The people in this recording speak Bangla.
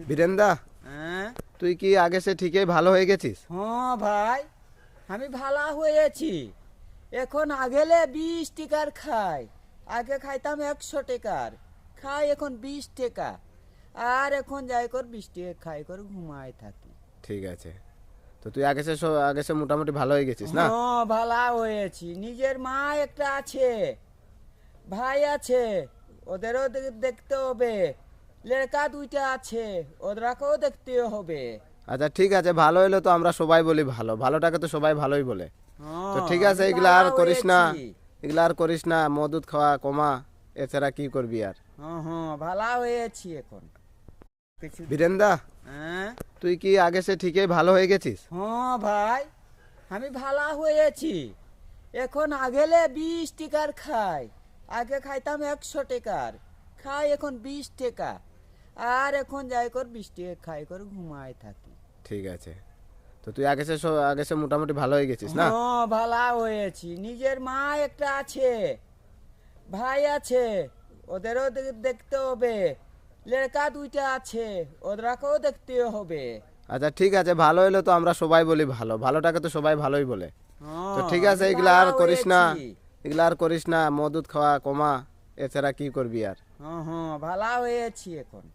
বীরেন্দা, হ্যাঁ তুই কি আগে সে ঠিকই ভালো হয়ে গেছিস? হ্যাঁ ভাই, আমি ভালো হয়েছি। এখন আগেলে 20 টাকার খাই, আগে খাইতাম 100 টাকার, খাই এখন 20 টাকা। আর এখন যাই কর 20 টাকা খাই করে ঘুমাই থাকি। ঠিক আছে, তো তুই আগে সে মোটামুটি ভালো হয়ে গেছিস না? হ্যাঁ ভালো হয়েছি। নিজের মা একটা আছে, ভাই আছে, ওদেরও দেখতে হবে। লড়কা দুইটা আছে, ওদেরকেও দেখতে হবে। আচ্ছা ঠিক আছে, ভালো হলে তো আমরা সবাই বলি ভালো, ভালোটাকে তো সবাই ভালোই বলে। তো হ্যাঁ ঠিক আছে, আমি এগুলা আর ভালো করিস না, হয়েছি। এগুলা আর করিস না, মদ খাওয়া কমা, এছাড়া কি করবি আর? হ্যাঁ হ্যাঁ ভালো হয়েছি এখন। বীরেন্দা, হ্যাঁ তুই কি আগে সে ঠিকই ভালো হয়ে গেছিস? হ্যাঁ ভাই, আমি ভালো হয়েছি। এখন আগেলে 20 টাকার খাই, আগে খাইতাম 100 টাকার, খাই এখন 20 টাকা। আর এখন যাই কর 20 টাকা খাই করে ঘুমাই থাকি। ঠিক আছে, তো তুই আগে সে মোটামুটি ভালো হয়ে গেছিস না? হ্যাঁ ভালো হয়েছি। নিজের মা একটা আছে, ভাই আছে, ওদেরও দেখতে হবে। লড়কা দুইটা আছে, ওদেরকেও দেখতে হবে। আচ্ছা ঠিক আছে, ভালো হলে তো আমরা সবাই বলি ভালো, ভালোটাকে তো সবাই ভালোই বলে। তো হ্যাঁ ঠিক আছে, আমি এগুলা আর ভালো করিস না, হয়েছি। এগুলা আর করিস না, মদ খাওয়া কমা, এছাড়া কি করবি আর? হ্যাঁ হ্যাঁ ভালো হয়েছি এখন।